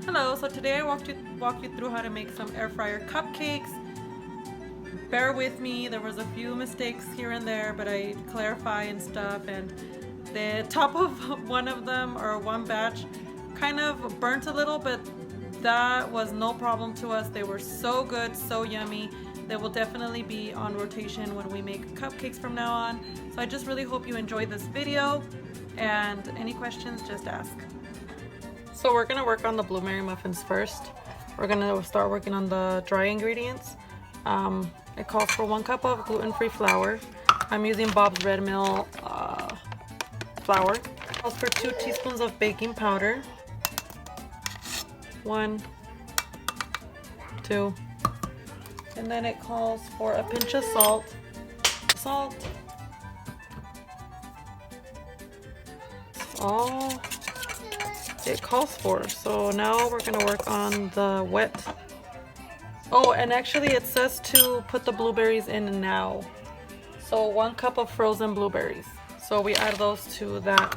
Hello, so today I walk you through how to make some air fryer cupcakes. Bear with me, there was a few mistakes here and there, but I clarify and stuff, and the top of one of them, or one batch, kind of burnt a little, but that was no problem to us. They were so good, so yummy. They will definitely be on rotation when we make cupcakes from now on. So I just really hope you enjoyed this video, and any questions, just ask. So we're gonna work on the blueberry muffins first. We're gonna start working on the dry ingredients. It calls for 1 cup of gluten-free flour. I'm using Bob's Red Mill flour. It calls for 2 teaspoons of baking powder. 1, 2, and then it calls for a pinch of salt. All it calls for. So now we're gonna work on the wet. Oh, and actually it says to put the blueberries in now. So 1 cup of frozen blueberries. So we add those to that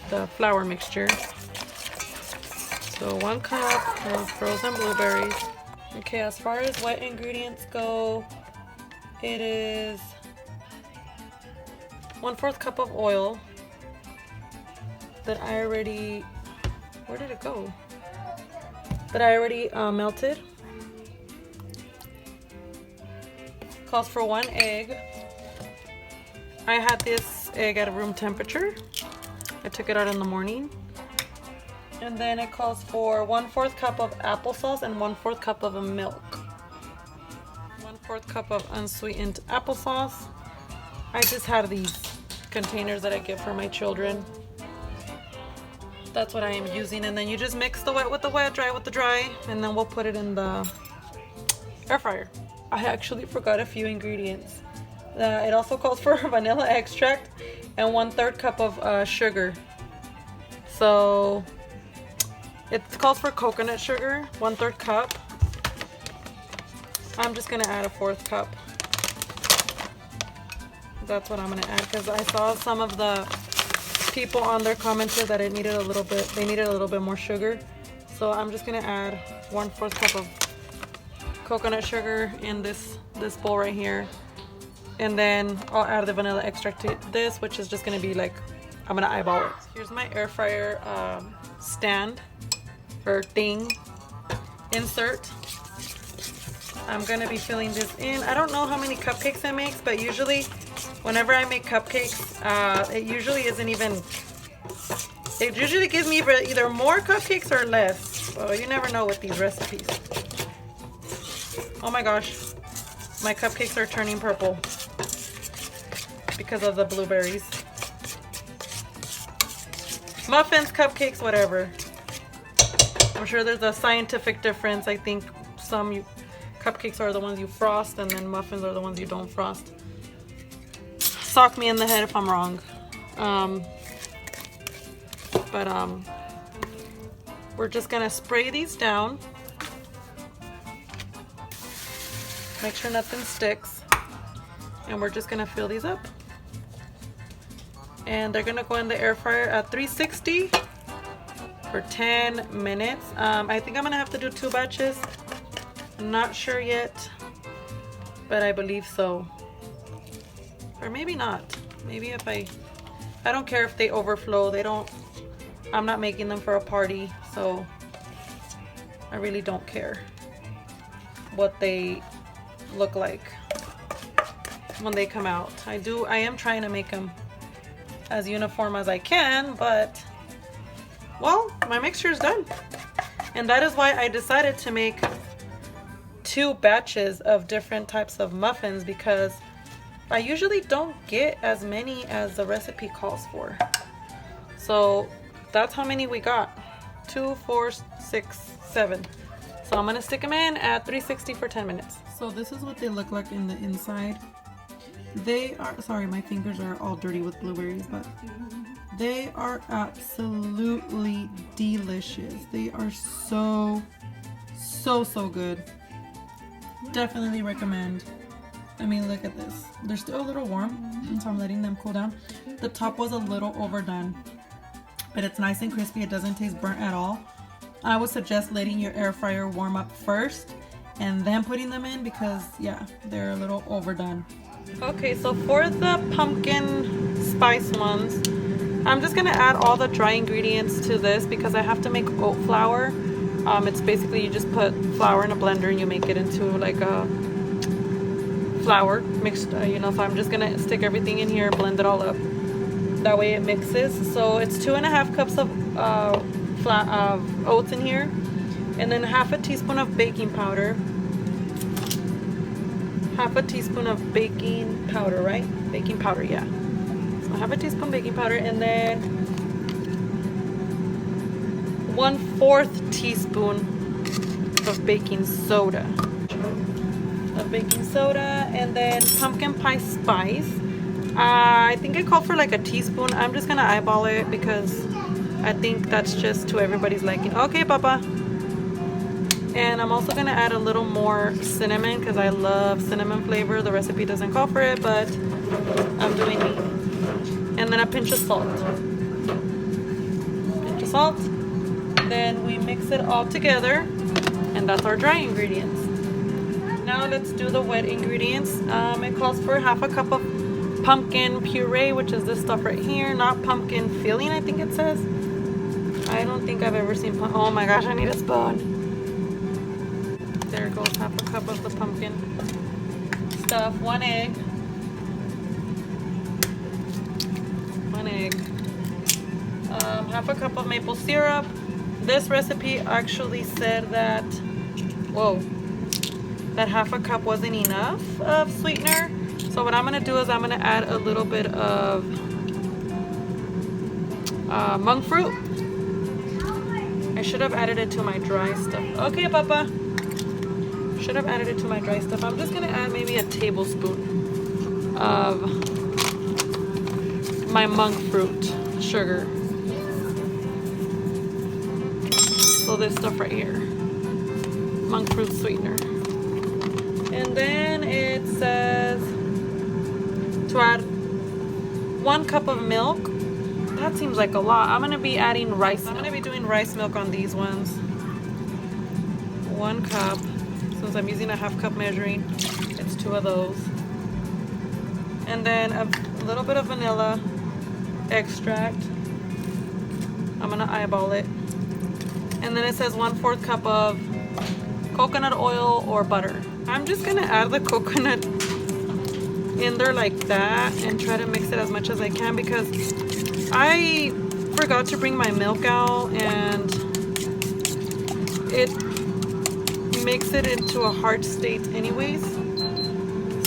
the flour mixture. So 1 cup of frozen blueberries. Okay, as far as wet ingredients go, it is 1/4 cup of oil that I already, where did it go? That I already melted. Calls for 1 egg. I had this egg at room temperature. I took it out in the morning. And then it calls for 1/4 cup of applesauce and 1/4 cup of milk. 1/4 cup of unsweetened applesauce. I just have these containers that I get for my children. That's what I am using. And then you just mix the wet with the wet, dry with the dry, and then we'll put it in the air fryer. I actually forgot a few ingredients. It also calls for vanilla extract and 1/3 cup of sugar. So it calls for coconut sugar, 1/3 cup. I'm just gonna add a 1/4 cup. That's what I'm gonna add because I saw some of the people on there commented that they needed a little bit more sugar. So I'm just gonna add 1/4 cup of coconut sugar in this bowl right here. And then I'll add the vanilla extract to this, which is just gonna be like, I'm gonna eyeball it. Here's my air fryer stand or thing insert. I'm gonna be filling this in. I don't know how many cupcakes it makes, but usually whenever I make cupcakes, it usually gives me either more cupcakes or less. So you never know with these recipes. Oh my gosh, my cupcakes are turning purple because of the blueberries. Muffins, cupcakes, whatever. I'm sure there's a scientific difference. I think some cupcakes are the ones you frost, and then muffins are the ones you don't frost. Sock me in the head if I'm wrong. We're just gonna spray these down. Make sure nothing sticks. And we're just gonna fill these up. And they're gonna go in the air fryer at 360 for 10 minutes. I think I'm gonna have to do 2 batches. I'm not sure yet, but I believe so. Or maybe not. Maybe if I don't care if they overflow. I'm not making them for a party, so I really don't care what they look like when they come out. I am trying to make them as uniform as I can, but well, my mixture is done. And that is why I decided to make 2 batches of different types of muffins, because I usually don't get as many as the recipe calls for. So that's how many we got. 2, 4, 6, 7. So I'm gonna stick them in at 360 for 10 minutes. So this is what they look like in the inside. They are, sorry, my fingers are all dirty with blueberries, but they are absolutely delicious. They are so good. Definitely recommend. I mean, look at this. They're still a little warm, so I'm letting them cool down. The top was a little overdone, but it's nice and crispy. It doesn't taste burnt at all. I would suggest letting your air fryer warm up first and then putting them in because yeah, they're a little overdone. Okay, so for the pumpkin spice ones, I'm just gonna add all the dry ingredients to this because I have to make oat flour. It's basically you just put flour in a blender and you make it into like a flour mixed, you know, so I'm just gonna stick everything in here, blend it all up. That way it mixes. So it's 2.5 cups of oats in here, and then half a teaspoon of baking powder. Half a teaspoon of baking powder, right? Baking powder, yeah. So half a teaspoon baking powder, and then 1/4 teaspoon of baking soda. And then pumpkin pie spice. I think I called for like a teaspoon. I'm just gonna eyeball it because I think that's just to everybody's liking. Okay, Papa. And I'm also gonna add a little more cinnamon because I love cinnamon flavor. The recipe doesn't call for it, but I'm doing me. And then a pinch of salt. Then we mix it all together, and that's our dry ingredients. Now let's do the wet ingredients. It calls for half a cup of pumpkin puree, which is this stuff right here, not pumpkin filling, I think it says. I don't think I've ever seen oh my gosh, I need a spoon. There goes half a cup of the pumpkin stuff. One egg. Half a cup of maple syrup. This recipe actually said that, whoa, that half a cup wasn't enough of sweetener. So what I'm gonna do is I'm gonna add a little bit of monk fruit. I should have added it to my dry stuff. Okay, Papa. Should have added it to my dry stuff. I'm just gonna add maybe a tablespoon of my monk fruit sugar. So this stuff right here, monk fruit sweetener. And then it says to add 1 cup of milk. That seems like a lot. I'm gonna be adding rice. I'm gonna be doing rice milk on these ones. 1 cup. Since I'm using a half cup measuring, it's 2 of those. And then a little bit of vanilla extract. I'm gonna eyeball it. And then it says 1/4 cup of coconut oil or butter. I'm just gonna add the coconut in there like that and try to mix it as much as I can because I forgot to bring my milk out and it makes it into a hard state anyways.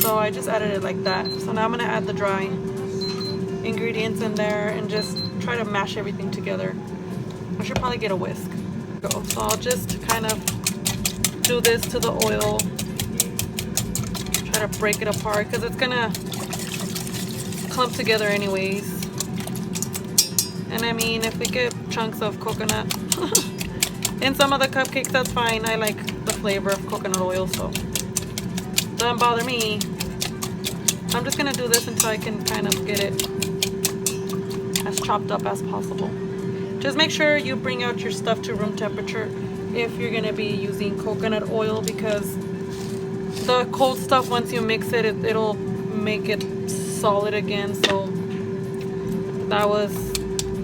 So I just added it like that. So now I'm gonna add the dry ingredients in there and just try to mash everything together. I should probably get a whisk. So I'll just kind of do this to the oil, try to break it apart because it's gonna clump together anyways. And I mean, if we get chunks of coconut in some of the cupcakes, that's fine. I like the flavor of coconut oil, so doesn't bother me. I'm just gonna do this until I can kind of get it as chopped up as possible. Just make sure you bring out your stuff to room temperature if you're gonna be using coconut oil because the cold stuff, once you mix it, it'll make it solid again. So that was,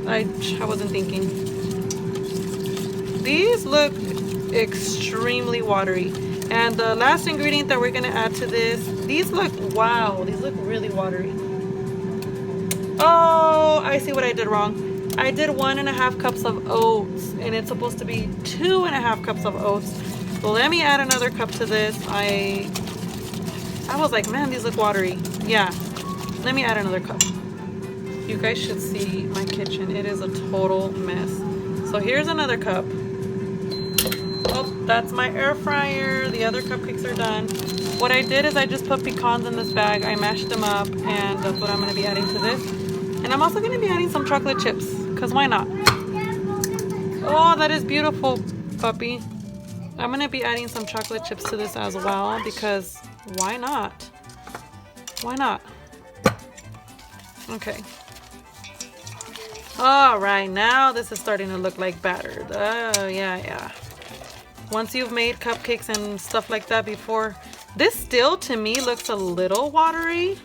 I wasn't thinking. These look extremely watery. And the last ingredient that we're gonna add to this, these look, wow, these look really watery. Oh, I see what I did wrong. I did 1.5 cups of oats and it's supposed to be 2.5 cups of oats. So let me add another cup to this. I was like, man, these look watery. Yeah, let me add another cup. You guys should see my kitchen. It is a total mess. So here's another cup. Oh, that's my air fryer. The other cupcakes are done. What I did is I just put pecans in this bag. I mashed them up and that's what I'm gonna be adding to this. And I'm also gonna be adding some chocolate chips, because why not? Oh, that is beautiful, puppy. I'm gonna be adding some chocolate chips to this as well, because why not? Why not? Okay. All right, now this is starting to look like batter. Oh, yeah. Once you've made cupcakes and stuff like that before, this still to me looks a little watery,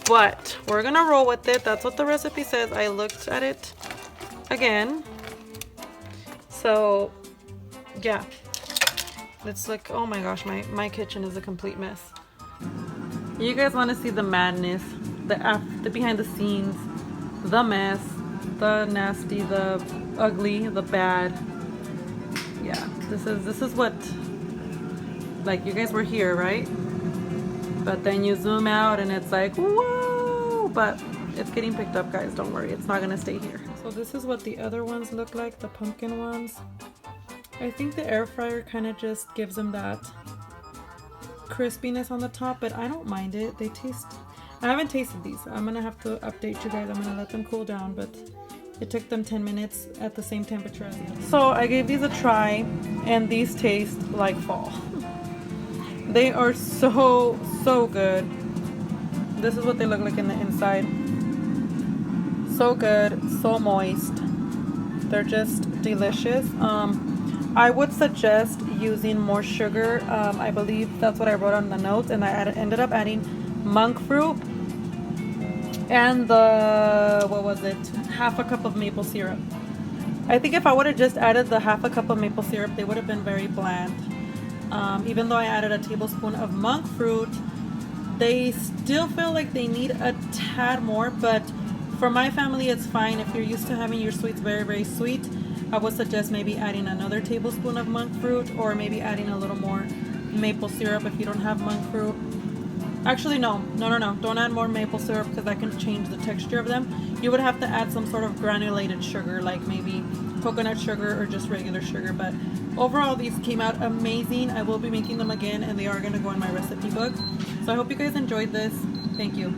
but we're gonna roll with it. That's what the recipe says. I looked at it again. So yeah, it's like, oh my gosh, my kitchen is a complete mess. You guys want to see the madness, the behind the scenes, the mess, the nasty, the ugly, the bad. Yeah, this is what, like, you guys were here, right? But then you zoom out and it's like, whoa, but it's getting picked up, guys, don't worry, it's not gonna stay here. So this is what the other ones look like, the pumpkin ones. I think the air fryer kind of just gives them that crispiness on the top, but I don't mind it. They taste, I haven't tasted these. I'm gonna have to update you guys. I'm gonna let them cool down, but it took them 10 minutes at the same temperature as the other. So I gave these a try, and these taste like fall. They are so good. This is what they look like in the inside. So good, so moist. They're just delicious. I would suggest using more sugar. I believe that's what I wrote on the notes, and I ended up adding monk fruit and the, what was it, half a cup of maple syrup. I think if I would have just added the half a cup of maple syrup, they would have been very bland. Even though I added a tablespoon of monk fruit, they still feel like they need a tad more, but for my family it's fine. If you're used to having your sweets very sweet, I would suggest maybe adding another tablespoon of monk fruit, or maybe adding a little more maple syrup if you don't have monk fruit. Actually, no, don't add more maple syrup, because that can change the texture of them. You would have to add some sort of granulated sugar, like maybe coconut sugar or just regular sugar. But overall, these came out amazing. I will be making them again, and they are going to go in my recipe book. So I hope you guys enjoyed this. Thank you.